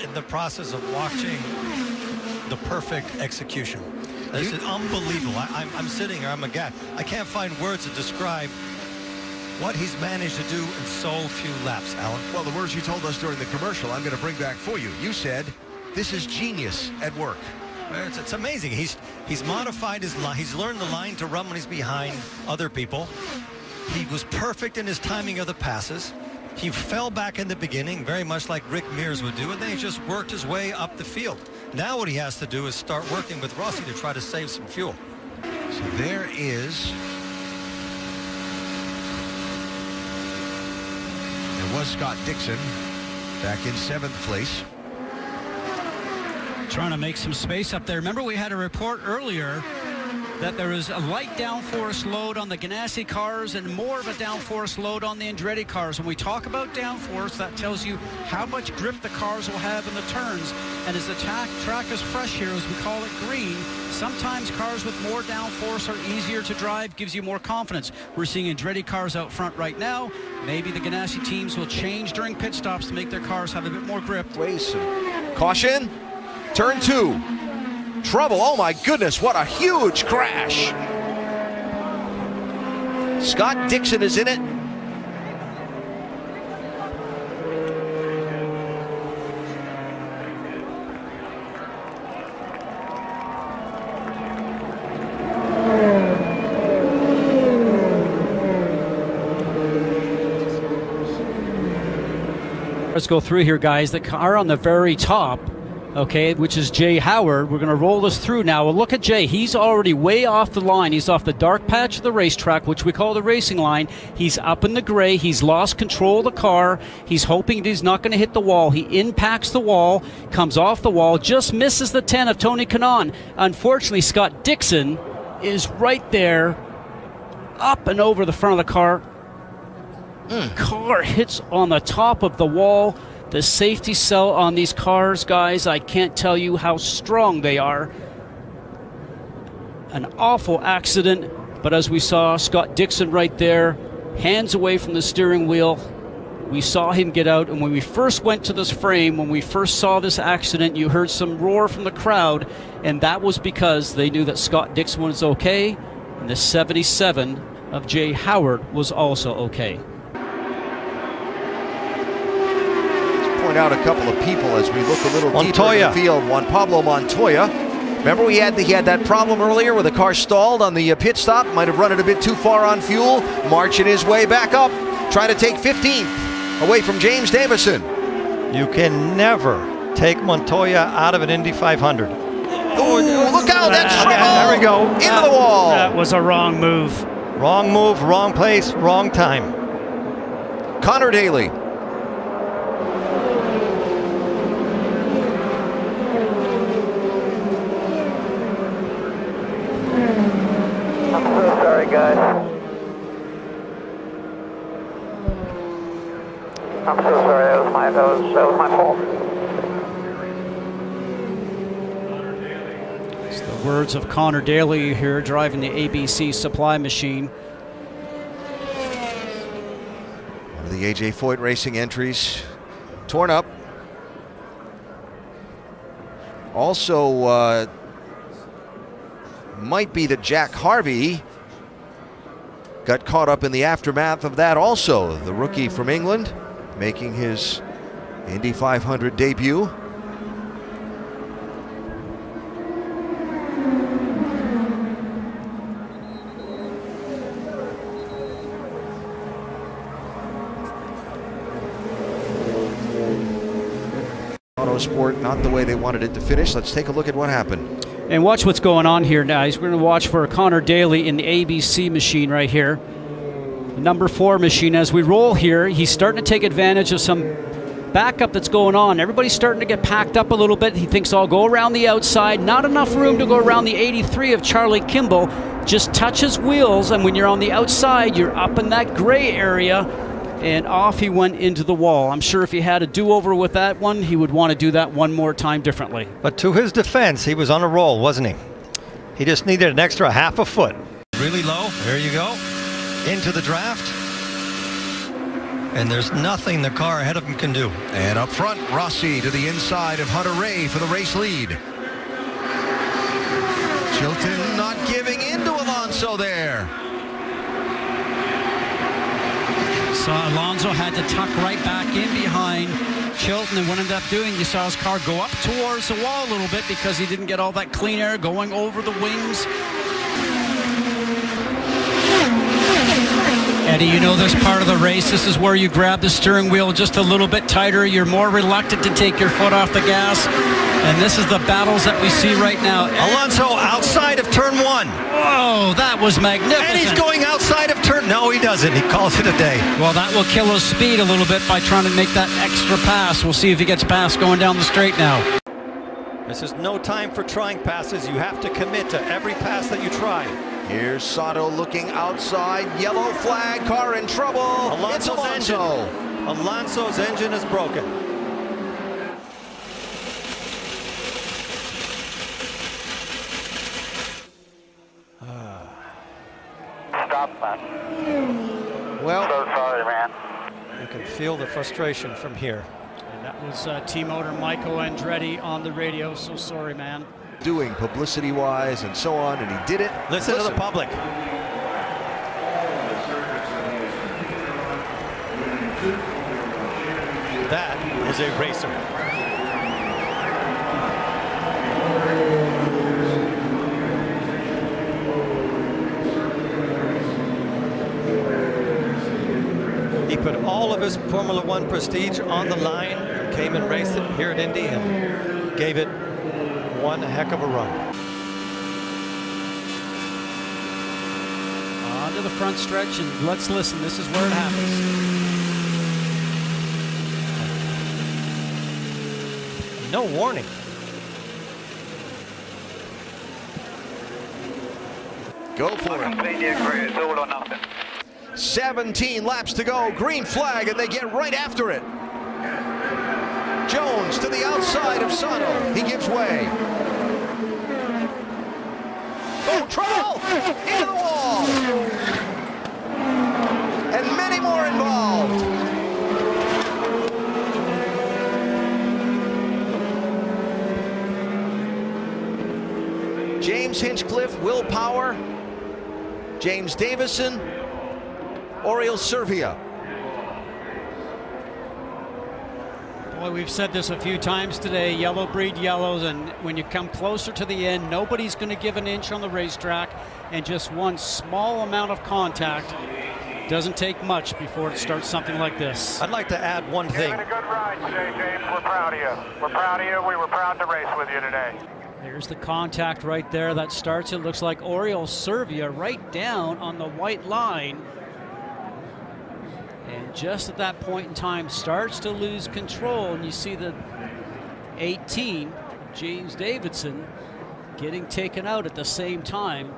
in the process of watching the perfect execution. This is unbelievable. I'm sitting here, I'm aghast. I can't find words to describe what he's managed to do in so few laps, Alan. Well, the words you told us during the commercial, I'm going to bring back for you. You said, this is genius at work. It's amazing. He's modified his line. He's learned the line to run when he's behind other people. He was perfect in his timing of the passes. He fell back in the beginning, very much like Rick Mears would do, and then he just worked his way up the field. Now what he has to do is start working with Rossi to try to save some fuel. So there is... There was Scott Dixon back in 7th place. Trying to make some space up there. Remember, we had a report earlier that there is a light downforce load on the Ganassi cars and more of a downforce load on the Andretti cars. When we talk about downforce, that tells you how much grip the cars will have in the turns. And as the track is fresh here, as we call it green, sometimes cars with more downforce are easier to drive, gives you more confidence. We're seeing Andretti cars out front right now. Maybe the Ganassi teams will change during pit stops to make their cars have a bit more grip. Caution, turn 2. Trouble, oh my goodness, what a huge crash. Scott Dixon is in it. Let's go through here, guys. The car on the very top, okay, which is Jay Howard. We're going to roll this through now. Well, look at Jay. He's already way off the line. He's off the dark patch of the racetrack, which we call the racing line. He's up in the gray. He's lost control of the car. He's hoping that he's not going to hit the wall. He impacts the wall, comes off the wall, just misses the 10 of Tony Kanaan. Unfortunately, Scott Dixon is right there, up and over the front of the car. Car hits on the top of the wall. The safety cell on these cars, guys, I can't tell you how strong they are. An awful accident, but as we saw, Scott Dixon right there, hands away from the steering wheel. We saw him get out, and when we first went to this frame, when we first saw this accident, you heard some roar from the crowd, and that was because they knew that Scott Dixon was okay, and the 77 of Jay Howard was also okay. Point out a couple of people as we look a little deeper in the field. Juan Pablo Montoya. Remember he had that problem earlier where the car stalled on the pit stop, might have run it a bit too far on fuel, marching his way back up, trying to take 15th away from James Davison. You can never take Montoya out of an Indy 500. Ooh, look out, that's trouble! There we go. Into the wall. That was a wrong move. Wrong move, wrong place, wrong time. Connor Daly. Sorry, guys. I'm so sorry. That was my fault. It's the words of Connor Daly here, driving the ABC supply machine. One of the A.J. Foyt Racing entries, torn up. Also, might be that Jack Harvey got caught up in the aftermath of that also. The rookie from England making his Indy 500 debut. Autosport not the way they wanted it to finish. Let's take a look at what happened. And watch what's going on here, guys. We're going to watch for Connor Daly in the ABC machine right here. The number 4 machine. As we roll here, he's starting to take advantage of some backup that's going on. Everybody's starting to get packed up a little bit. He thinks I'll go around the outside. Not enough room to go around the 83 of Charlie Kimball. Just touches wheels, and when you're on the outside, you're up in that gray area. And off he went into the wall. I'm sure if he had a do-over with that one, he would want to do that one more time differently. But to his defense, he was on a roll, wasn't he? He just needed an extra half a foot. Really low. There you go. Into the draft. and there's nothing the car ahead of him can do. And up front, Rossi to the inside of Hunter Ray for the race lead. Chilton not giving in to Alonso there. So Alonso had to tuck right back in behind Chilton, and what ended up doing, you saw his car go up towards the wall a little bit because he didn't get all that clean air going over the wings. Eddie, you know this part of the race, this is where you grab the steering wheel just a little bit tighter. You're more reluctant to take your foot off the gas. And this is the battles that we see right now. Alonso outside of turn 1. Whoa, that was magnificent. And he's going outside of turn... No, he doesn't. He calls it a day. Well, that will kill his speed a little bit by trying to make that extra pass. We'll see if he gets past going down the straight now. This is no time for trying passes. You have to commit to every pass that you try. Here's Sato looking outside. Yellow flag, car in trouble. Alonso's engine is broken. Stop, man. Well, So sorry, man. You can feel the frustration from here. And that was team owner Michael Andretti on the radio. So sorry, man. doing publicity-wise and so on, and he did it. Listen to the public. That is a racer. He put all of his Formula One prestige on the line, came and raced it here at Indy and gave it one heck of a run. On to the front stretch, and let's listen. This is where it happens. No warning. Go for it. Completely agree. It's all or nothing. 17 laps to go. Green flag, and they get right after it. Jones to the outside of Sato. He gives way. Oh, trouble! Into the wall! And many more involved. James Hinchcliffe, Will Power, James Davison, Oriol Servia. Boy, we've said this a few times today, yellow breed yellows, and when you come closer to the end, nobody's going to give an inch on the racetrack, and just one small amount of contact doesn't take much before it starts something like this. I'd like to add one thing. You've been a good ride today, James. We're proud of you. We're proud of you. We were proud to race with you today. There's the contact right there that starts. It looks like Oriol Servia right down on the white line. And just at that point in time starts to lose control, and you see the 18, James Davidson, getting taken out at the same time.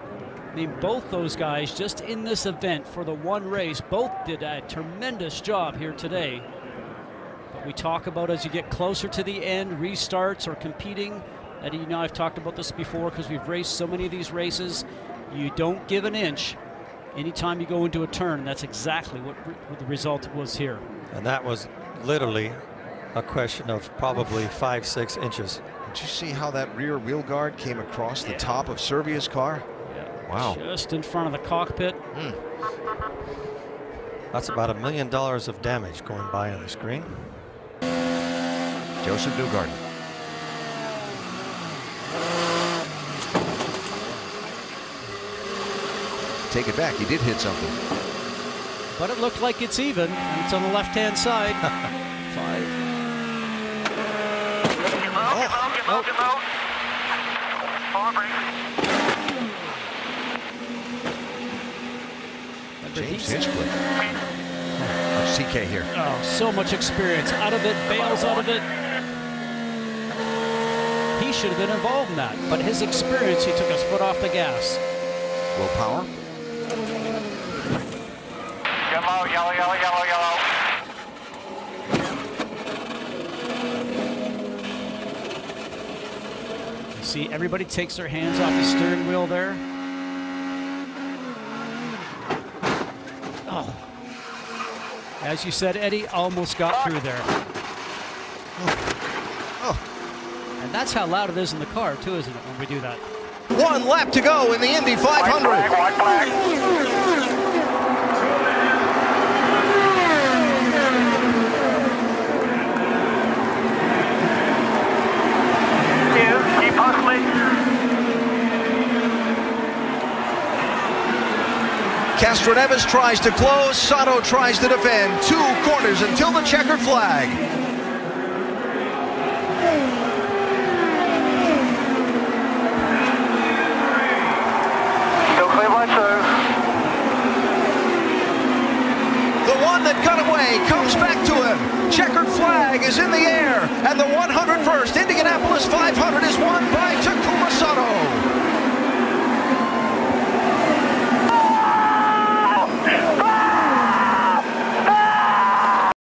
I mean, both those guys just in this event for the one race, both did a tremendous job here today. But we talk about as you get closer to the end, restarts or competing. Eddie, you know, I've talked about this before because we've raced so many of these races. You don't give an inch anytime you go into a turn. That's exactly what the result was here. And that was literally a question of probably 5-6 inches. Did you see how that rear wheel guard came across the top of Servia's car? Yeah. Wow. Just in front of the cockpit. That's about $1 million of damage going by on the screen. Joseph Newgarden. Take it back. He did hit something. But it looked like it's even. It's on the left-hand side. 5. James Hinchcliffe. CK here. Oh, so much experience. Out of it, bails out of it. He should have been involved in that. But his experience, he took his foot off the gas. Will Power. Yellow, yellow, yellow, yellow, yellow. You see, everybody takes their hands off the steering wheel there. Oh. As you said, Eddie almost got through there. And that's how loud it is in the car, too, isn't it, when we do that? 1 lap to go in the Indy 500. White flag. Keep hustling. Castroneves tries to close. Sato tries to defend. 2 corners until the checkered flag. That got away comes back to him. Checkered flag is in the air, and the 101st Indianapolis 500 is won